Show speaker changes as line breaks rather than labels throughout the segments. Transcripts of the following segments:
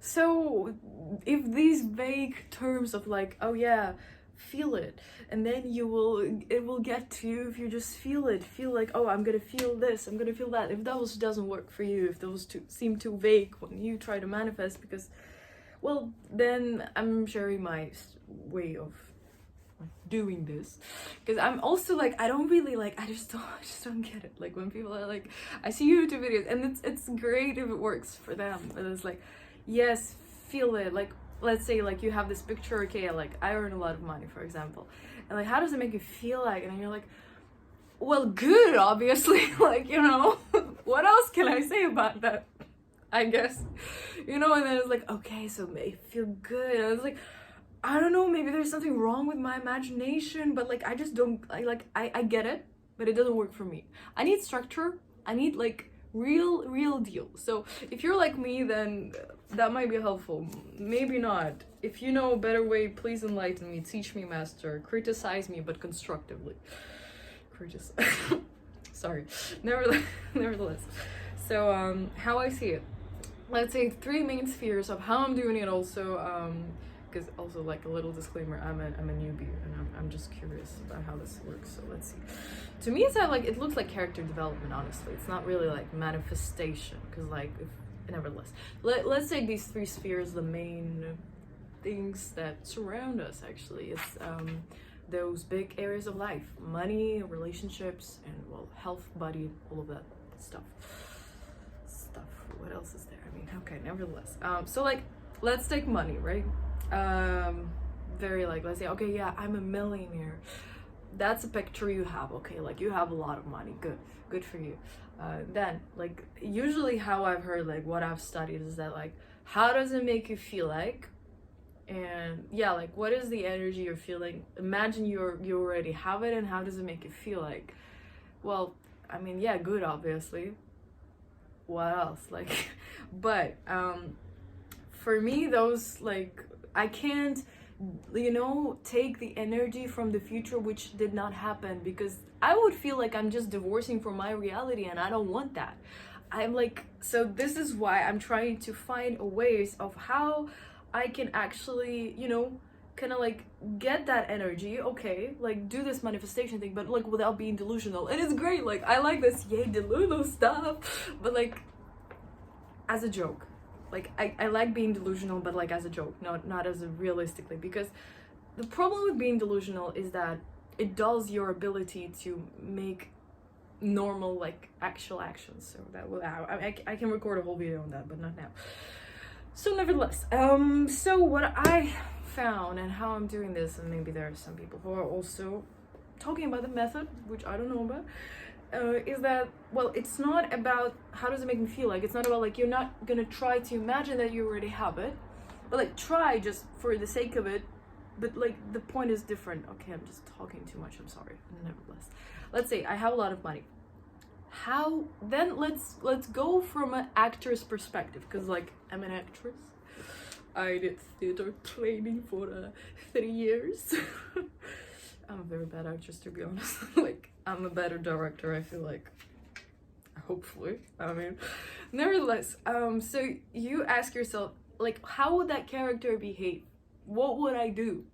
So if these vague terms of like, oh yeah, feel it, and then it will get to you if you just feel it, feel like, oh, I'm gonna feel this, I'm gonna feel that. If those doesn't work for you, if those seem too vague when you try to manifest, because, well, then I'm sharing my way of doing this, because I'm also like, I don't really like, I just don't get it. Like when people are like, I see YouTube videos and it's great if it works for them, and it's like, yes, feel it. Like, let's say like you have this picture, okay, like I earn a lot of money, for example, and like, how does it make you feel like? And you're like, well, good, obviously. Like, you know, what else can I say about that? I guess, you know. And then it's like, okay, so it may feel good, and it's like, I don't know, maybe there's something wrong with my imagination, but like I just don't, I get it, but it doesn't work for me. I need structure. I need like real deal. So if you're like me, then that might be helpful. Maybe not. If you know a better way, please enlighten me, teach me, master, criticize me, but constructively. Sorry. Nevertheless. So how I see it. Let's say 3 main spheres of how I'm doing it also, because also, like, a little disclaimer, I'm a newbie and I'm just curious about how this works. So let's see. To me, it's not like, it looks like character development, honestly. It's not really like manifestation, because like, nevertheless, let's take these 3 spheres, the main things that surround us. Actually, it's those big areas of life: money, relationships, and, well, health, body, all of that stuff. What else is there? I mean, okay, nevertheless, so like, let's take money, right? Very, like, let's say, okay, yeah, I'm a millionaire. That's a picture you have. Okay, like, you have a lot of money. Good for you. Then, like, usually how I've heard, like, what I've studied is that, like, how does it make you feel like? And yeah, like, what is the energy you're feeling? Imagine you already have it, and how does it make you feel like? Well, I mean, yeah, good, obviously. What else? Like, but for me, those, like, I can't, you know, take the energy from the future which did not happen, because I would feel like I'm just divorcing from my reality, and I don't want that. I'm like, so this is why I'm trying to find ways of how I can actually, you know, kind of like get that energy, okay, like do this manifestation thing, but like without being delusional. And it's great, like I like this yay delulu stuff, but like as a joke. Like I like being delusional, but like as a joke, not as a realistically, because the problem with being delusional is that it dulls your ability to make normal, like, actual actions. So that will, I can record a whole video on that, but not now. So nevertheless, so what I found and how I'm doing this, and maybe there are some people who are also talking about the method, which I don't know about, is that, well, it's not about how does it make me feel. Like, it's not about, like, you're not gonna try to imagine that you already have it, but like try just for the sake of it, but like the point is different. Okay, I'm just talking too much, I'm sorry. Nevertheless, let's say I have a lot of money. How then, let's go from an actor's perspective, because like I'm an actress. I did theater training for 3 years. I'm a very bad actress, to be honest. Like, I'm a better director, I feel like. Hopefully. I mean, nevertheless, so you ask yourself, like, how would that character behave? What would I do?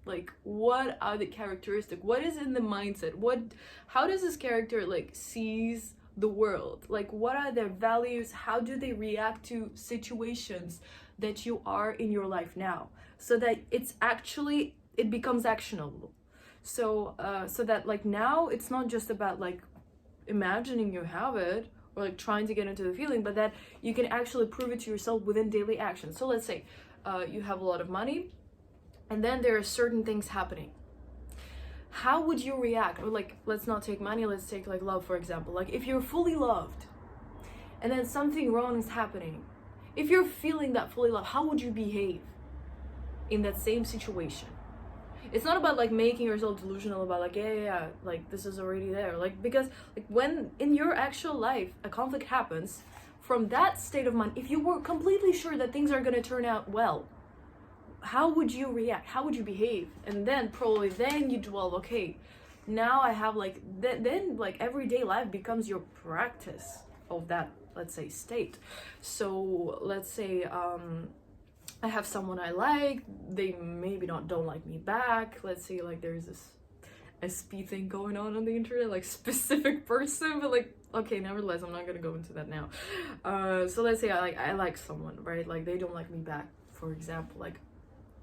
Like, what are the characteristics? What is in the mindset? How does this character, like, sees the world? Like, what are their values? How do they react to situations that you are in your life now? So that it becomes actionable. So so that, like, now it's not just about like imagining you have it or like trying to get into the feeling, but that you can actually prove it to yourself within daily action. So let's say you have a lot of money, and then there are certain things happening. How would you react? Or like, let's not take money, let's take like love, for example. Like, if you're fully loved and then something wrong is happening, if you're feeling that fully loved, how would you behave in that same situation? It's not about like making yourself delusional about like, yeah, like this is already there. Like, because like when in your actual life a conflict happens, from that state of mind, if you were completely sure that things are gonna turn out well, how would you react? How would you behave? And then probably then you dwell, okay, now I have like, then like everyday life becomes your practice of that, let's say, state. So let's say I have someone I like, they maybe don't like me back. Let's say like there's this SP thing going on the internet, like specific person, but like, okay, nevertheless, I'm not gonna go into that now. So let's say I like someone, right? Like they don't like me back, for example, like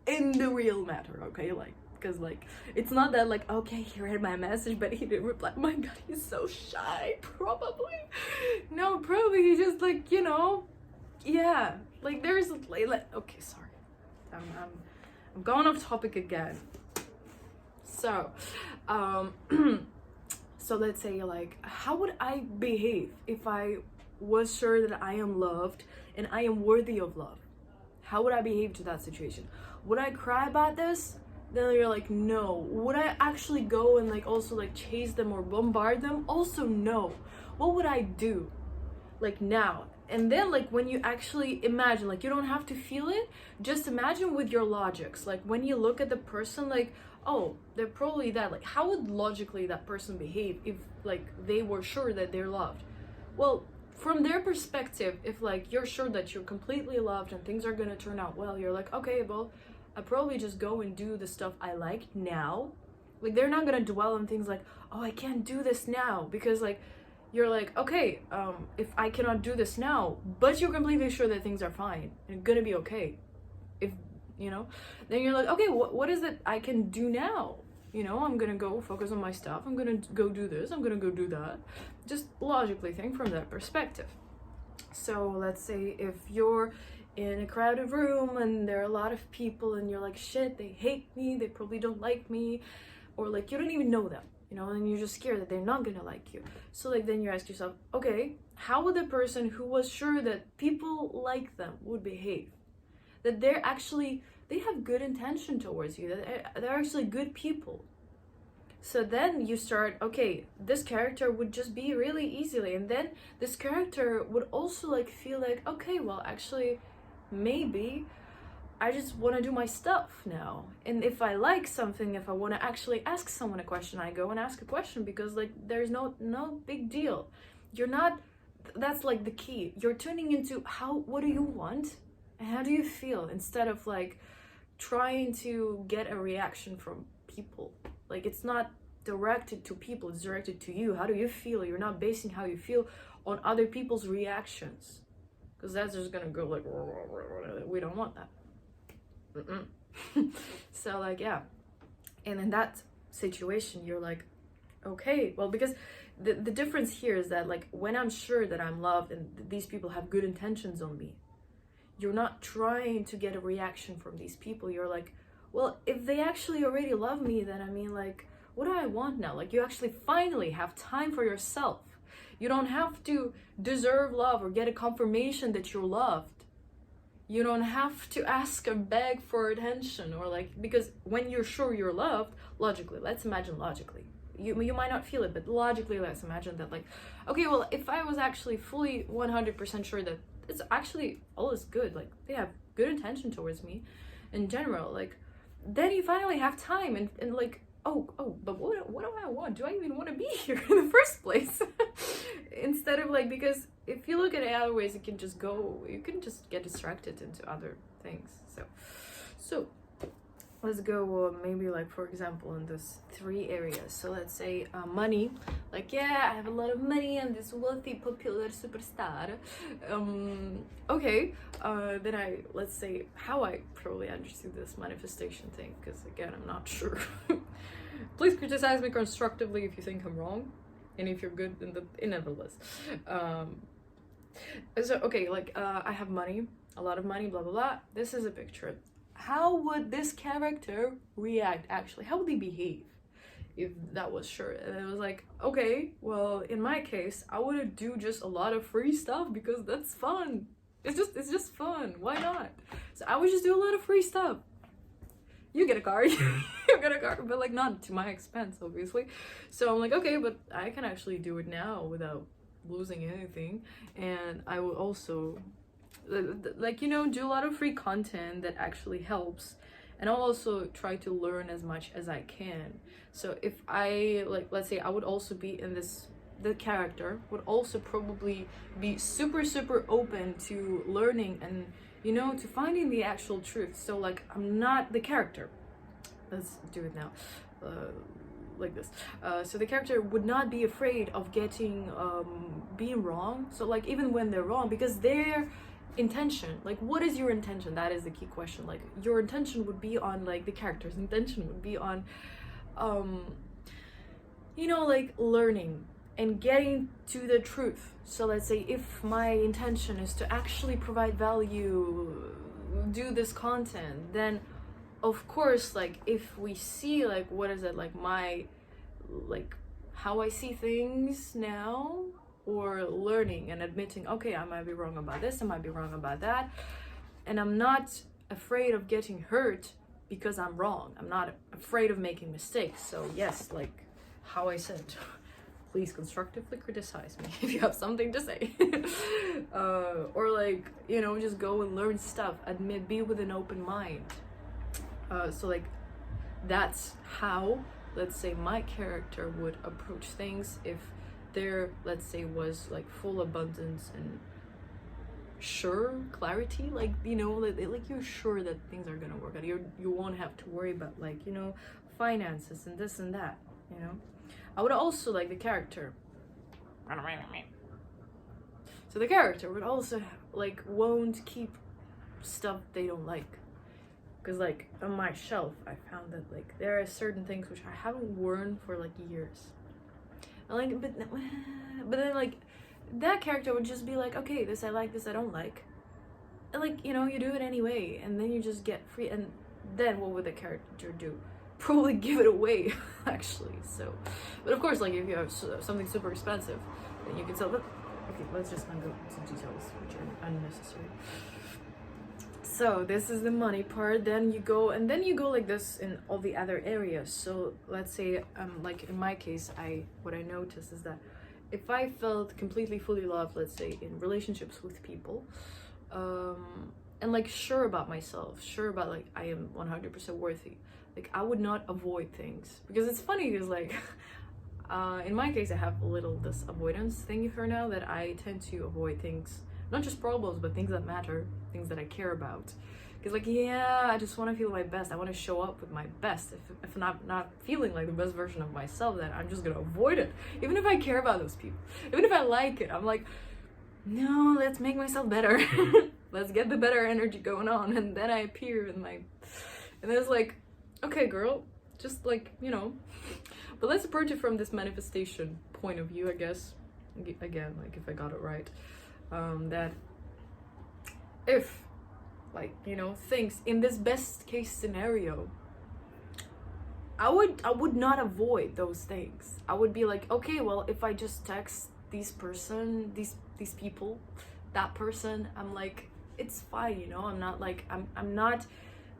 in the real matter, okay? Like, because like it's not that like, okay, he read my message but he didn't reply. My god, he's so shy. Probably no, probably he just like, you know, yeah, like there's like okay, sorry, I'm going off topic again. So so let's say like, how would I behave if I was sure that I am loved and I am worthy of love? How would I behave to that situation? Would I cry about this? Then you're like, no. Would I actually go and like also like chase them or bombard them? Also no. What would I do like now? And then like when you actually imagine, like you don't have to feel it, just imagine with your logics. Like when you look at the person, like, oh, they're probably that. Like how would logically that person behave if like they were sure that they're loved? Well, from their perspective, if like you're sure that you're completely loved and things are gonna turn out well, you're like, okay, well, I probably just go and do the stuff I like now. Like they're not gonna dwell on things like, oh, I can't do this now, because like you're like, okay, if I cannot do this now, but you're completely sure that things are fine and gonna be okay, if you know, then you're like, okay, what is it I can do now? You know, I'm gonna go focus on my stuff, I'm gonna go do this, I'm gonna go do that. Just logically think from that perspective. So let's say if you're in a crowded room and there are a lot of people and you're like, shit, they hate me, they probably don't like me, or like you don't even know them, you know, and you're just scared that they're not gonna like you. So like then you ask yourself, okay, how would the person who was sure that people like them would behave? That they have good intention towards you, that they're actually good people. So then you start, okay, this character would just be really easily, and then this character would also like feel like, okay, well actually maybe I just want to do my stuff now. And if I like something, if I want to actually ask someone a question, I go and ask a question, because like there's no big deal. You're not, that's like the key. You're tuning into what do you want and how do you feel, instead of like trying to get a reaction from people. Like it's not directed to people, it's directed to you. How do you feel? You're not basing how you feel on other people's reactions, because that's just gonna go like, we don't want that. So like, yeah, and in that situation you're like, okay, well, because the difference here is that like when I'm sure that I'm loved and these people have good intentions on me, you're not trying to get a reaction from these people. You're like, well, if they actually already love me, then I mean, like, what do I want now? Like you actually finally have time for yourself. You don't have to deserve love or get a confirmation that you're loved. You don't have to ask or beg for attention, or like, because when you're sure you're loved, logically, let's imagine logically, you might not feel it, but logically let's imagine that like, okay, well, if I was actually fully 100% sure that it's actually all is good, like they have good intention towards me in general, like then you finally have time and like, oh, but what do I want? Do I even want to be here in the first place? Instead of like, because if you look at it other ways, you can just get distracted into other things. So let's go maybe like, for example, in those 3 areas. So let's say money, like, yeah, I have a lot of money, I'm this wealthy popular superstar. Okay, then let's say how I probably understood this manifestation thing, because again, I'm not sure. Please criticize me constructively if you think I'm wrong, and if you're good in the nevertheless. So okay, like I have money, a lot of money, blah blah blah. This is a picture. How would this character react actually? How would they behave if that was sure? And it was like, okay, well, in my case, I would do just a lot of free stuff because that's fun. It's just fun. Why not? So I would just do a lot of free stuff. You get a car, you get a car, but like not to my expense, obviously. So I'm like, okay, but I can actually do it now without losing anything. And I will also, like, you know, do a lot of free content that actually helps. And I'll also try to learn as much as I can. So if I, like, let's say I would also be in this, the character would also probably be super open to learning and, you know, to finding the actual truth. So like, I'm not the character. Let's do it now. Like this. So the character would not be afraid of getting being wrong. So like, even when they're wrong, because their intention, like, what is your intention? That is the key question. Like, your intention would be on, like, the character's intention would be on you know, like, learning and getting to the truth. So let's say if my intention is to actually provide value, do this content, then of course, like, if we see, like, what is it, like, my, like, how I see things now, or learning and admitting, okay, I might be wrong about this, I might be wrong about that, and I'm not afraid of getting hurt because I'm wrong. I'm not afraid of making mistakes. So yes, like how I said, please constructively criticize me if you have something to say. Or like, you know, just go and learn stuff, admit, be with an open mind. So like, that's how, let's say, my character would approach things if there, let's say, was like full abundance and sure clarity, like, you know, like you're sure that things are gonna work out. You won't have to worry about, like, you know, finances and this and that, you know. I would also, like, the character, so the character would also, like, won't keep stuff they don't like. Because, like, on my shelf, I found that, like, there are certain things which I haven't worn for, like, years. And, like, but then, like, that character would just be like, okay, this I like, this I don't like. And, like, you know, you do it anyway, and then you just get free. And then what would the character do? Probably give it away, actually. So, but of course, like, if you have something super expensive, then you can sell it. Okay, let's just not go into details, which are unnecessary. So this is the money part. Then you go like this in all the other areas. So let's say, like in my case, what I noticed is that if I felt completely fully loved, let's say in relationships with people, and like sure about myself, sure about, like, I am 100% worthy, like, I would not avoid things. Because it's funny, because like in my case, I have a little this avoidance thing for now, that I tend to avoid things, not just problems, but things that matter, things that I care about. Because, like, yeah, I just want to feel my best. I want to show up with my best. If I'm not feeling like the best version of myself, then I'm just gonna avoid it. Even if I care about those people, even if I like it, I'm like, no, let's make myself better. Let's get the better energy going on. And then I appear in my, and then it's like, okay, girl, just, like, you know. But let's approach it from this manifestation point of view, I guess. Again, like, if I got it right. That if, like, you know, things in this best case scenario, I would not avoid those things. I would be like, okay, well, if I just text these people, that person, I'm like, it's fine, you know. I'm not like, I'm not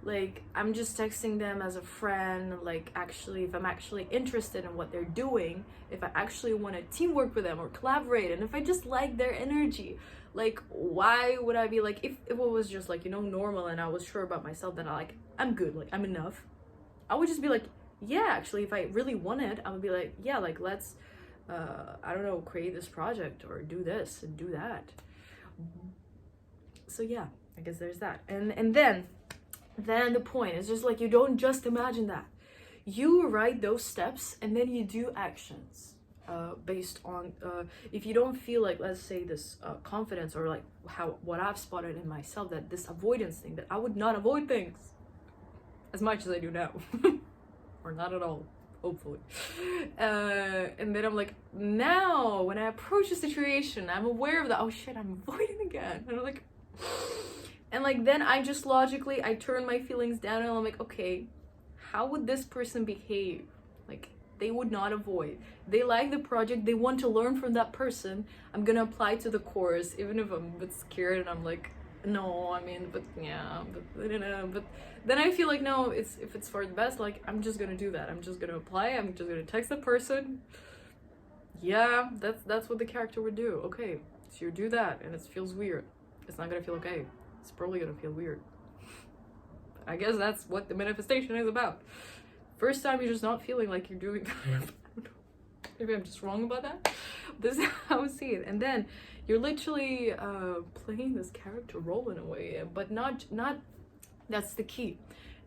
like, I'm just texting them as a friend. Like, actually, if I'm actually interested in what they're doing, if I actually want to teamwork with them or collaborate, and if I just like their energy, like, why would I be like, if it was just, like, you know, normal and I was sure about myself, then I'm good, like, I'm enough, I would just be like, yeah, actually, if I really wanted, I would be like, yeah, like, let's I don't know, create this project or do this and do that. So yeah, I guess there's that. And then the point is just like, you don't just imagine that. You write those steps and then you do actions based on, if you don't feel like, let's say, this confidence, or like what I've spotted in myself, that this avoidance thing, that I would not avoid things as much as I do now. Or not at all, hopefully. And then I'm like, now when I approach a situation, I'm aware of that, oh shit, I'm avoiding again. And I'm like, and like, then I just logically, I turn my feelings down and I'm like, okay, how would this person behave? Like, they would not avoid. They like the project, they want to learn from that person. I'm gonna apply to the course, even if I'm a bit scared and I'm like, no, I mean, but yeah, but then I feel like, no, if it's for the best, like, I'm just gonna do that. I'm just gonna apply, I'm just gonna text the person. Yeah, that's what the character would do. Okay, so you do that and it feels weird. It's not gonna feel okay. It's probably gonna feel weird. I guess that's what the manifestation is about. First time you're just not feeling like you're doing that. Maybe I'm just wrong about that. This is how I see it. And then you're literally playing this character role in a way, but not that's the key.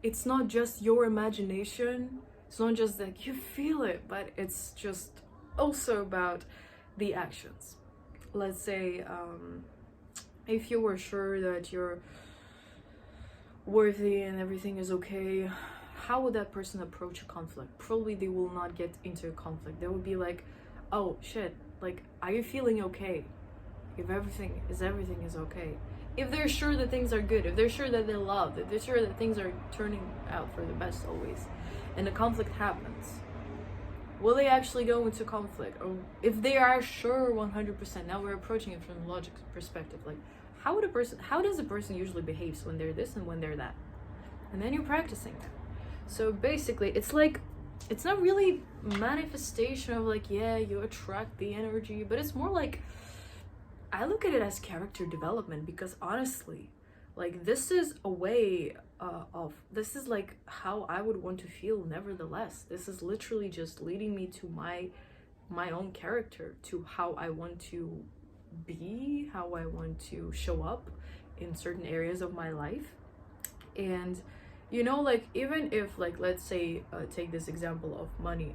It's not just your imagination. It's not just that you feel it, but it's just also about the actions. Let's say if you were sure that you're worthy and everything is okay, how would that person approach a conflict? Probably they will not get into a conflict. They would be like, oh shit, like, are you feeling okay? If everything is okay. If they're sure that things are good, if they're sure that they're loved, if they're sure that things are turning out for the best always, and the conflict happens, will they actually go into conflict? Or if they are sure 100%, now we're approaching it from a logic perspective, like, how does a person usually behave when they're this and when they're that? And then you're practicing that. So basically, it's like, it's not really manifestation of like, yeah, you attract the energy, but it's more like, I look at it as character development, because honestly, like, this is a way this is like how I would want to feel nevertheless. This is literally just leading me to my own character, to how I want to be, how I want to show up in certain areas of my life. And you know, like, even if, like, let's say take this example of money,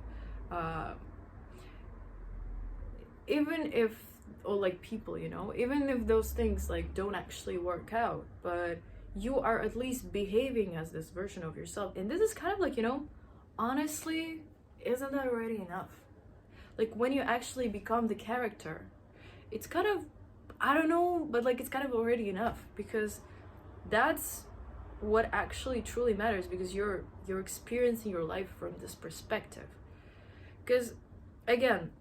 even if, or like people, you know, even if those things like don't actually work out, but you are at least behaving as this version of yourself. And this is kind of like, you know, honestly, isn't that already enough? Like, when you actually become the character, it's kind of, I don't know, but like, it's kind of already enough, because that's what actually truly matters, because you're experiencing your life from this perspective. Because again,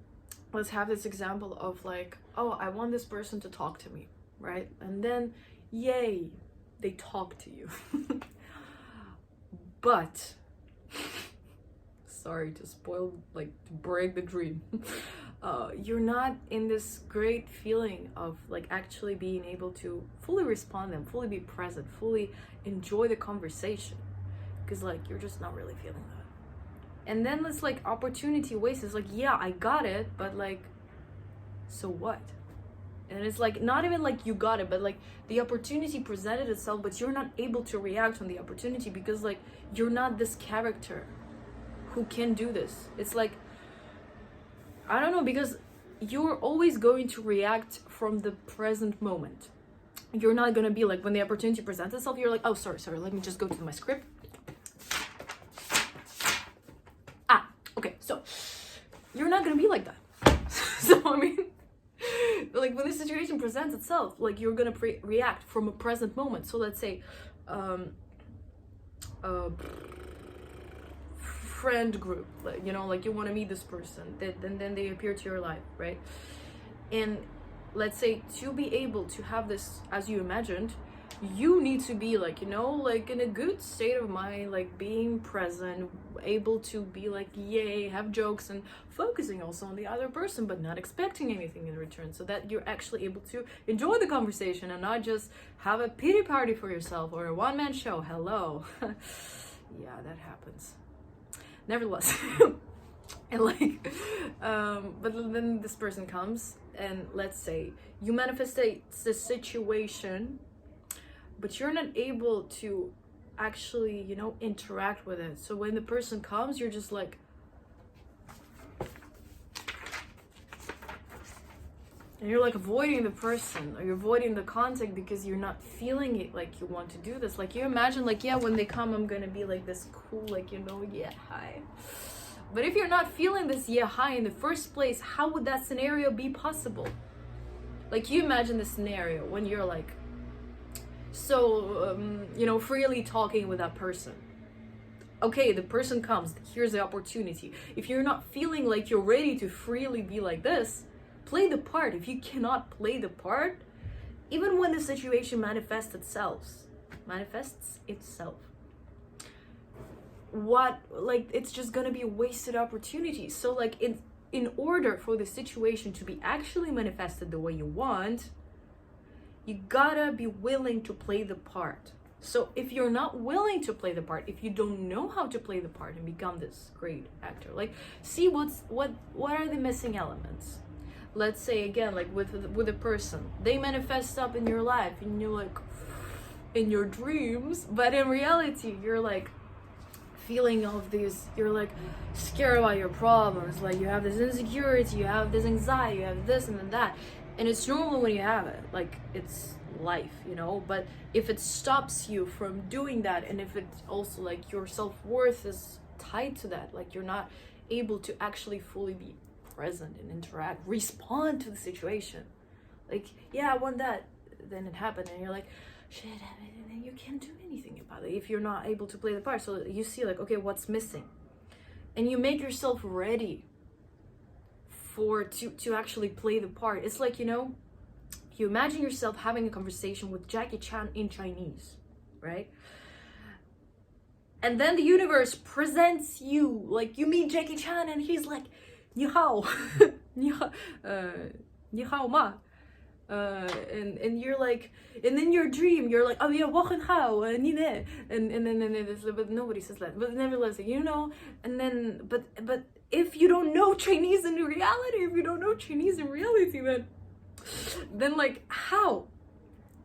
let's have this example of like, oh, I want this person to talk to me, right? And then yay, they talk to you. But sorry to spoil, like, to break the dream, you're not in this great feeling of like actually being able to fully respond to them, fully be present, fully enjoy the conversation, because like, you're just not really feeling that. And then it's like opportunity wasted. It's like, yeah, I got it, but like, so what? And it's like, not even like you got it, but like the opportunity presented itself, but you're not able to react on the opportunity, because like, you're not this character who can do this. It's like, I don't know, because you're always going to react from the present moment. You're not gonna be like, when the opportunity presents itself, you're like, oh, sorry, let me just go to my script. Okay, so you're not gonna be like that. So I mean, like, when the situation presents itself, like, you're gonna react from a present moment. So let's say friend group, like, you know, like, you want to meet this person, then they appear to your life, right? And let's say, to be able to have this as you imagined, you need to be like, you know, like, in a good state of mind, like, being present, able to be like, yay, have jokes, and focusing also on the other person, but not expecting anything in return, so that you're actually able to enjoy the conversation and not just have a pity party for yourself or a one-man show. Hello. Yeah, that happens nevertheless. And like, but then this person comes, and let's say you manifest the situation, but you're not able to actually, you know, interact with it. So when the person comes, you're just like, and you're like avoiding the person, or you're avoiding the contact, because you're not feeling it like you want to do this. Like, you imagine, like, yeah, when they come, I'm gonna be like this cool, like, you know, yeah, hi. But if you're not feeling this yeah, hi in the first place, how would that scenario be possible? Like, you imagine the scenario when you're like, so, you know, freely talking with that person. Okay, the person comes, here's the opportunity. If you're not feeling like you're ready to freely be like this, play the part. If you cannot play the part, even when the situation manifests itself, what, like, it's just gonna be a wasted opportunity. So like, in order for the situation to be actually manifested the way you want, you gotta be willing to play the part. So if you're not willing to play the part, if you don't know how to play the part and become this great actor, like, see what are the missing elements. let's say again, like with a person, they manifest up in your life, and you're like in your dreams, but in reality you're like feeling all of these, you're like scared about your problems, like you have this insecurity, you have this anxiety, you have this and then that, and it's normal when you have it, like it's life, you know. But if it stops you from doing that, and if it's also like your self-worth is tied to that, like you're not able to actually fully be present and interact, respond to the situation, like yeah, I want that, then it happened, and you're like shit, and then you can't do anything about it if you're not able to play the part. So you see like, okay, what's missing, and you make yourself ready for to actually play the part. It's like, you know, you imagine yourself having a conversation with Jackie Chan in Chinese, right? And then the universe presents you, like you meet Jackie Chan and he's like, ni hao, ni hao ma. And you're like, and in your dream you're like, oh yeah, wochen hao, ni ne, and then but nobody says that, but nevertheless, you know. And then but if you don't know Chinese in reality, then like how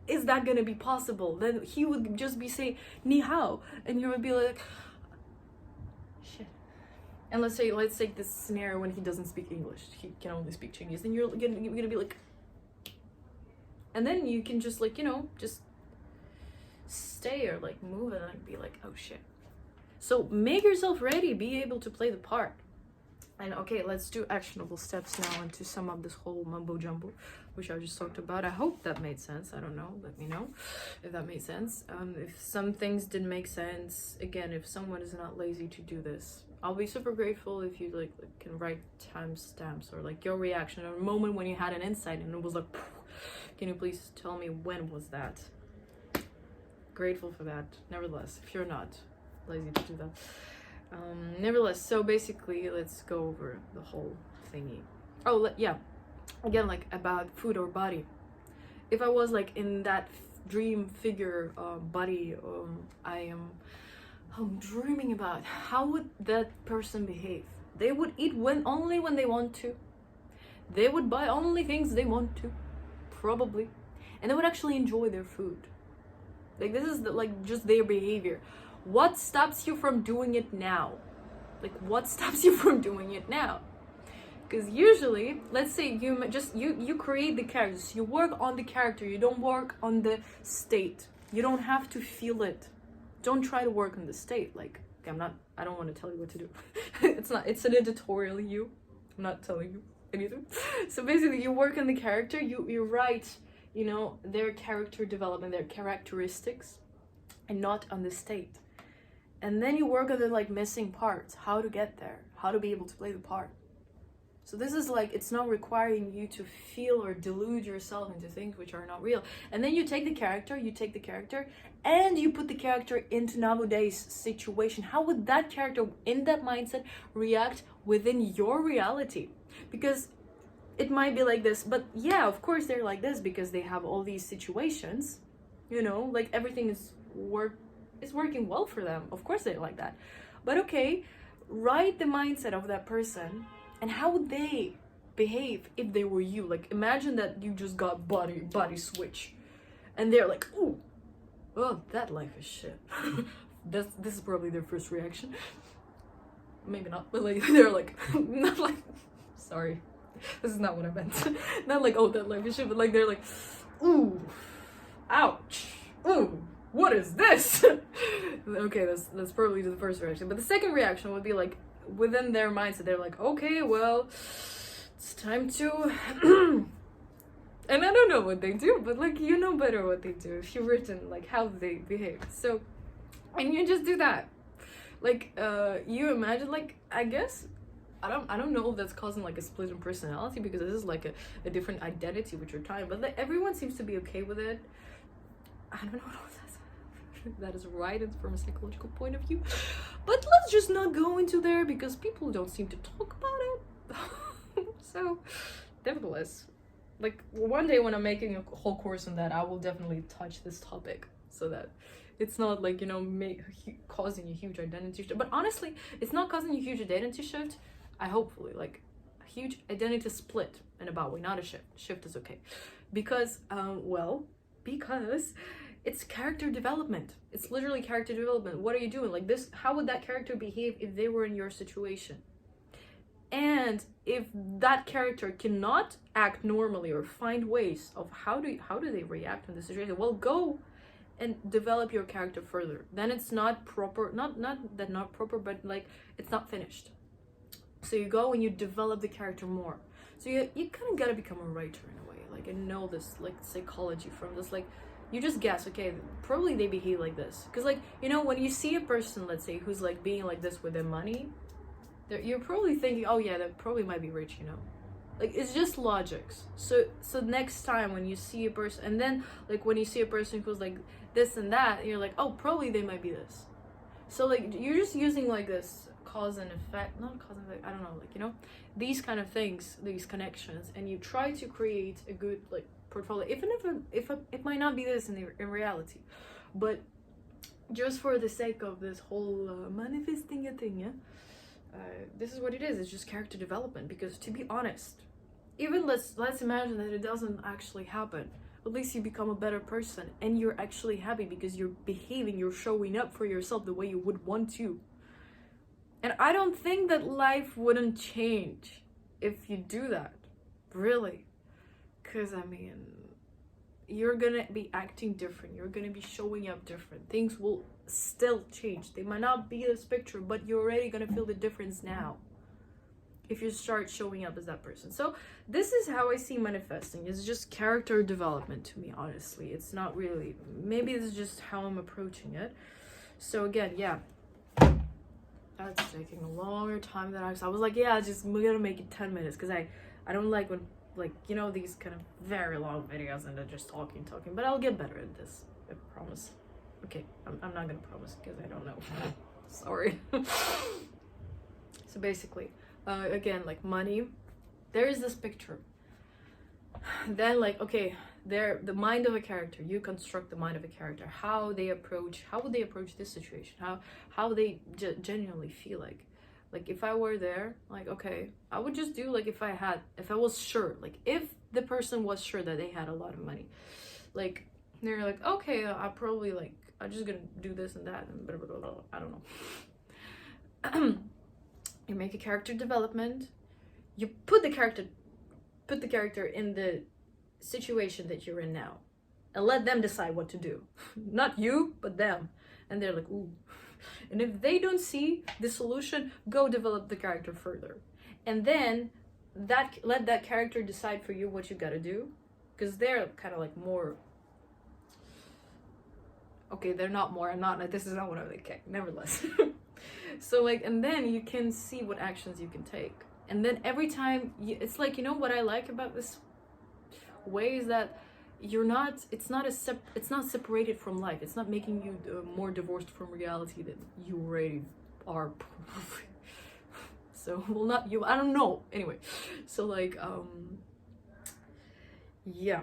is that gonna be possible? Then he would just be saying ni hao, and you would be like shit. And let's take this scenario when he doesn't speak English, he can only speak Chinese, then you're gonna be like, and then you can just like, you know, just stay or like move and like be like, oh shit. So make yourself ready, be able to play the part. And okay, let's do actionable steps now and to sum up this whole mumbo jumbo which I just talked about. I hope that made sense. I don't know, let me know if that made sense. If some things didn't make sense, again, if someone is not lazy to do this, I'll be super grateful if you like can write timestamps or like your reaction or a moment when you had an insight and it was like, can you please tell me when was that? Grateful for that. Nevertheless, if you're not lazy to do that. Nevertheless, so basically let's go over the whole thingy. Oh yeah, again, like about food or body. If I was like in that dream figure body, I'm dreaming about, how would that person behave? They would eat only when they want to. They would buy only things they want to, probably, and they would actually enjoy their food. Like this is like just their behavior. What stops you from doing it now? Like what stops you from doing it now? Because usually, let's say you create the characters, you work on the character, you don't work on the state. You don't have to feel it. Don't try to work on the state. Like, I don't want to tell you what to do. It's an editorial, I'm not telling you anything. So basically you work on the character, you write, you know, their character development, their characteristics, and not on the state. And then you work on the like missing parts, how to get there, how to be able to play the part. So this is like, it's not requiring you to feel or delude yourself into things which are not real. And then you take the character, and you put the character into nowadays situation. How would that character in that mindset react within your reality? Because it might be like this, but yeah, of course they're like this because they have all these situations, you know, like everything is working well for them. Of course they're like that. But okay, write the mindset of that person and how would they behave if they were you. Like imagine that you just got body switch and they're like, ooh, oh, that life is shit. This is probably their first reaction. Maybe not, but like they're like, not like, sorry, this is not what I meant. Not like, oh, that life is shit, but like they're like, ooh, ouch, ooh, what is this? Okay, that's probably the first reaction. But the second reaction would be like, within their mindset, they're like, okay, well, it's time to and I don't know what they do, but like, you know better what they do if you've written like how they behave. So, and you just do that. Like you imagine, like, I guess I don't know if that's causing like a split in personality, because this is like a different identity which you're trying, but like, everyone seems to be okay with it. I don't know if that is right from a psychological point of view, but let's just not go into there because people don't seem to talk about it. So nevertheless, like one day when I'm making a whole course on that, I will definitely touch this topic so that it's not like, you know, causing a huge identity shift. But honestly, it's not causing a huge identity shift. I hopefully like a huge identity split in a bad way, not a shift. Shift is okay. Because, because it's character development. It's literally character development. What are you doing? Like this, how would that character behave if they were in your situation? And if that character cannot act normally or find ways of how do they react in the situation, well, go and develop your character further. Then it's not proper, not proper, but like it's not finished. So you go and you develop the character more. So you kind of gotta become a writer in a way, like, and know this like psychology from this, like, you just guess, okay, probably they behave like this. Because like, you know, when you see a person, let's say, who's like being like this with their money, you're probably thinking, oh yeah, that probably might be rich, you know. Like, it's just logics. So next time when you see a person, and then like when you see a person who's like this and that, you're like, oh, probably they might be this. So like, you're just using like this cause and effect, not cause and effect, I don't know, like, you know, these kind of things, these connections, and you try to create a good like portfolio, even if it might not be this in reality, but just for the sake of this whole manifesting a thing, yeah. This is what it is. It's just character development. Because to be honest, even let's imagine that it doesn't actually happen. At least you become a better person and you're actually happy because you're behaving, you're showing up for yourself the way you would want to. And I don't think that life wouldn't change if you do that, really. Because I mean, you're gonna be acting different, you're gonna be showing up different, things will still change. They might not be this picture, but you're already gonna feel the difference now if you start showing up as that person. So this is how I see manifesting. It's just character development to me, honestly. It's not really, maybe it's just how I'm approaching it. So again, yeah, that's taking a longer time than I was like, yeah, we're gonna make it 10 minutes because I don't like when, like, you know, these kind of very long videos and they're just talking, but I'll get better at this, I promise. Okay, I'm not gonna promise because I don't know. Sorry. So basically, again, like money, there is this picture. Then like, okay, the mind of a character, you construct the mind of a character, how would they approach this situation, how they genuinely feel like. Like if I were there, like, okay, I would just do like if I was sure, like if the person was sure that they had a lot of money, like they're like, okay, I'm just gonna do this and that and blah, blah, blah, blah. I don't know. You make a character development, you put the character in the situation that you're in now and let them decide what to do. Not you, but them. And they're like, ooh. And if they don't see the solution, go develop the character further. And then let that character decide for you what you gotta do. Because they're kind of like more, okay, they're not more, this is not what I'm like, nevertheless. So like, and then you can see what actions you can take. And then every time, it's like, you know what I like about this way is that it's not separated from life. It's not making you more divorced from reality than you already are. So, well, not you, I don't know. Anyway, so like, yeah.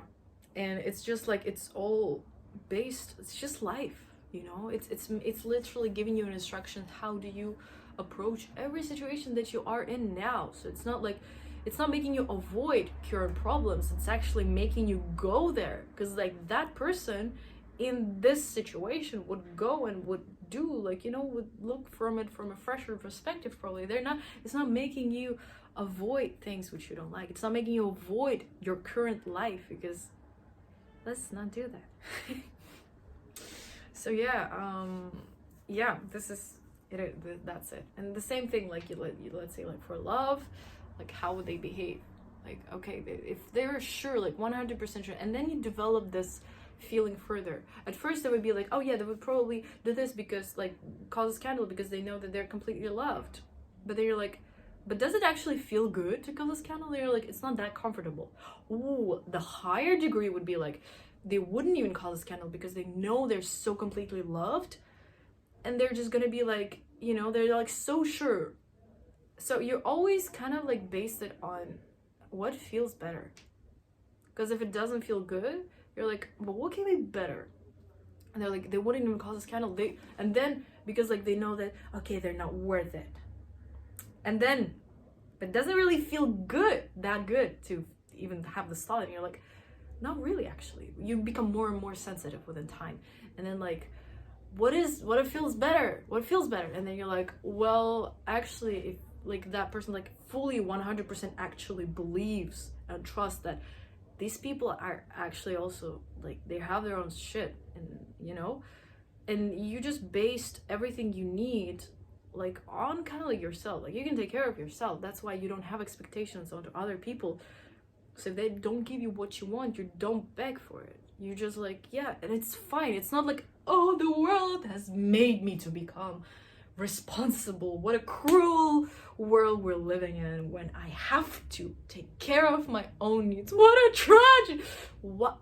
And it's just like, it's all based, it's just life, you know? It's literally giving you an instruction. How do you approach every situation that you are in now? So it's not like, it's not making you avoid current problems, it's actually making you go there. Because like that person in this situation would go and would do, like, you know, would look from it from a fresher perspective probably. It's not making you avoid things which you don't like. It's not making you avoid your current life, because let's not do that. So yeah, this is it, that's it. And the same thing, like let's say like for love, like how would they behave? Like, okay, if they're sure, like 100% sure, and then you develop this feeling further. At first they would be like, oh yeah, they would probably do this because like cause a scandal because they know that they're completely loved. But then you're like, but does it actually feel good to cause a scandal? They're like, it's not that comfortable. Ooh, the higher degree would be like, they wouldn't even cause a scandal because they know they're so completely loved, and they're just gonna be like, you know, they're like so sure. So you're always kind of like based it on what feels better. Because if it doesn't feel good, you're like, but what can be better? And they're like, they wouldn't even cause a scandal. And then because like they know that, okay, they're not worth it. And then but it doesn't really feel that good to even have this thought, and you're like, not really. Actually, you become more and more sensitive within time, and then like, what feels better, and then you're like, well, actually, if like that person like fully 100% actually believes and trusts that these people are actually also like, they have their own shit, and you know, and you just based everything you need like on kind of like yourself, like you can take care of yourself. That's why you don't have expectations onto other people. So if they don't give you what you want, you don't beg for it. You just like, yeah, and it's fine. It's not like, oh, the world has made me to become responsible. What a cruel world we're living in when I have to take care of my own needs. What a tragedy. What?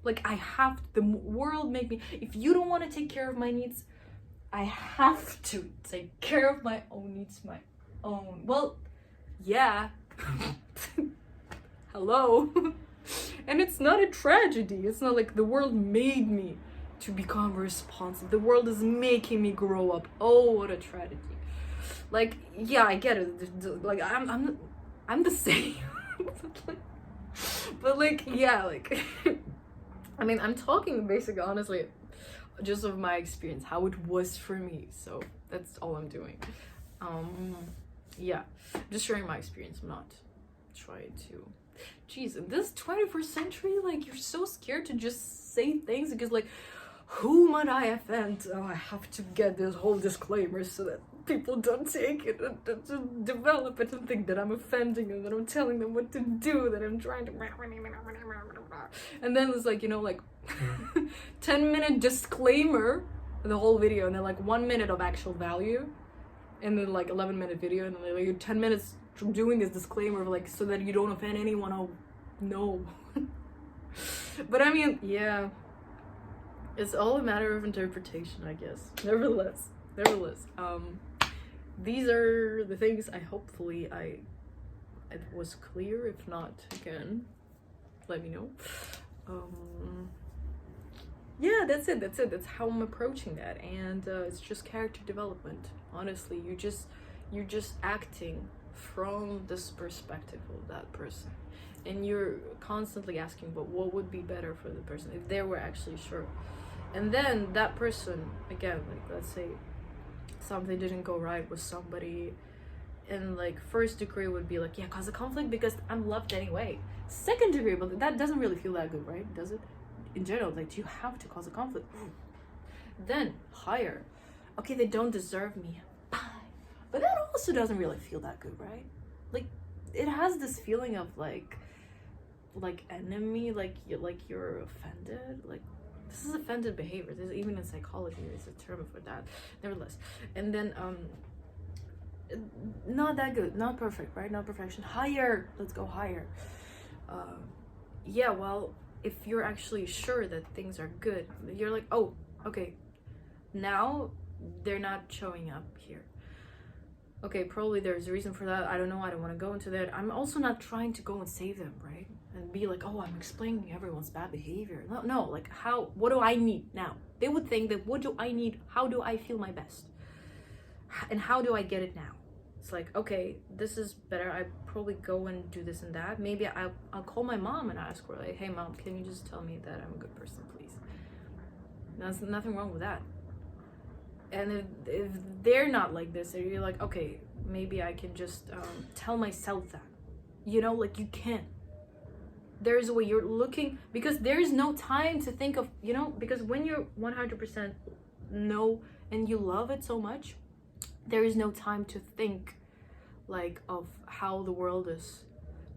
Like, I have, the world made me, if you don't want to take care of my needs, I have to take care of my own needs, my own. Well, yeah. Hello. And it's not a tragedy. It's not like the world made me to become responsible. The world is making me grow up. Oh, what a tragedy. Like, yeah, I get it. Like, I'm the same. But like, yeah, like I mean, I'm talking basically, honestly, just of my experience, how it was for me. So that's all I'm doing. Yeah, just sharing my experience. I'm not trying to. Jeez, in this 21st century, like, you're so scared to just say things because, like, who might I offend? Oh, I have to get this whole disclaimer so that people don't take it and develop it and think that I'm offending them, that I'm telling them what to do, that I'm trying to. And then it's like, you know, like 10-minute disclaimer, the whole video, and then like 1 minute of actual value, and then like 11-minute video, and then like 10 minutes from doing this disclaimer, like, so that you don't offend anyone. Oh no. But I mean, yeah, it's all a matter of interpretation, I guess. Nevertheless, these are the things hopefully it was clear. If not, again, let me know. Yeah, that's it. That's how I'm approaching that, and it's just character development. Honestly, you're just acting from this perspective of that person, and you're constantly asking, but what would be better for the person if they were actually sure. And then that person, again, like, let's say something didn't go right with somebody, and like first degree would be like, yeah, cause a conflict because I'm loved anyway. Second degree, but that doesn't really feel that good, right? Does it? In general, like, you have to cause a conflict. Then higher, okay, they don't deserve me, bye. But that also doesn't really feel that good, right? Like, it has this feeling of like enemy, like you're offended. Like, this is offended behavior. There's even in psychology, there's a term for that. Nevertheless, and then not that good, not perfect, right? Not perfection. Higher, let's go higher. Yeah, well, if you're actually sure that things are good, you're like, oh, okay, now they're not showing up here. Okay, probably there's a reason for that. I don't know. I don't want to go into that. I'm also not trying to go and save them, right? And be like, oh, I'm explaining everyone's bad behavior. No, like, what do I need now? They would think that, what do I need? How do I feel my best? And how do I get it now? It's like, okay, this is better. I probably go and do this and that. Maybe I'll call my mom and ask her, like, hey, mom, can you just tell me that I'm a good person, please? There's nothing wrong with that. And if they're not like this, or you're like, okay, maybe I can just tell myself that, you know, like, you can. There's a way you're looking, because there is no time to think of, you know, because when you're 100% no and you love it so much, there is no time to think like of how the world is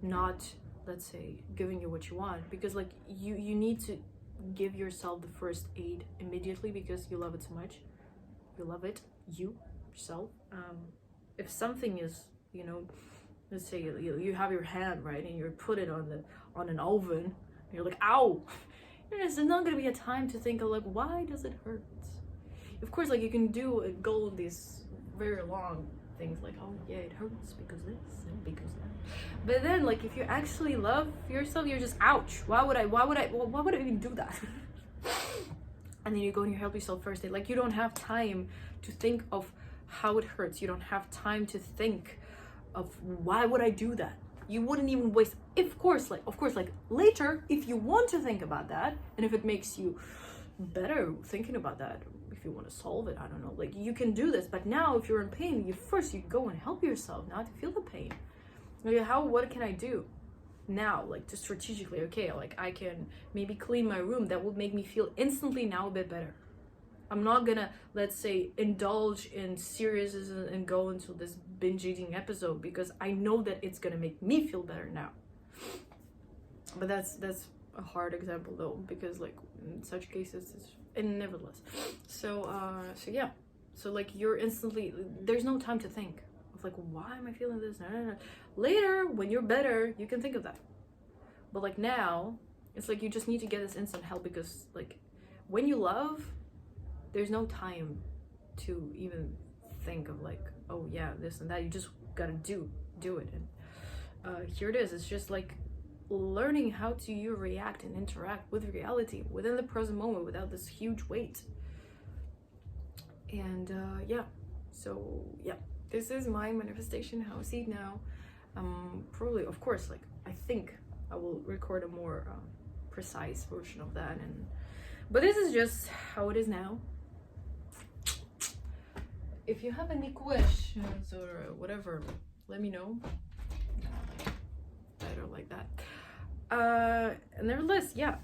not, let's say, giving you what you want, because like you need to give yourself the first aid immediately because you love it so much. You love it, yourself. If something is, you know, let's say you have your hand, right, and you put it on an oven, and you're like, ow. There's not gonna be a time to think of like, why does it hurt? Of course, like, you can go these very long things like, oh yeah, it hurts because this and because that. But then, like, if you actually love yourself, you're just, ouch, why would I even do that? And then you go and you help yourself first. Like, you don't have time to think of how it hurts. You don't have time to think of why would I do that. You wouldn't even waste, of course, like later, if you want to think about that, and if it makes you better thinking about that, if you want to solve it, I don't know, like you can do this. But now, if you're in pain, you go and help yourself not to feel the pain. Like, what can I do now, like, to strategically, okay, like I can maybe clean my room. That will make me feel instantly now a bit better. I'm not gonna, let's say, indulge in seriousness and go into this binge eating episode, because I know that it's gonna make me feel better now. But that's a hard example though, because like in such cases, and nevertheless. So yeah. So like you're instantly, there's no time to think of like, why am I feeling this? No. Later, when you're better, you can think of that. But like now, it's like you just need to get this instant help, because like when you love, there's no time to even think of like, oh yeah, this and that. You just gotta do it. And here it is. It's just like learning how to you react and interact with reality within the present moment without this huge weight. And yeah, so yeah, this is my manifestation, how I see it now. Probably, of course, like I think I will record a more precise version of that, but this is just how it is now. If you have any questions or whatever, let me know. I don't like that. Nevertheless, yeah.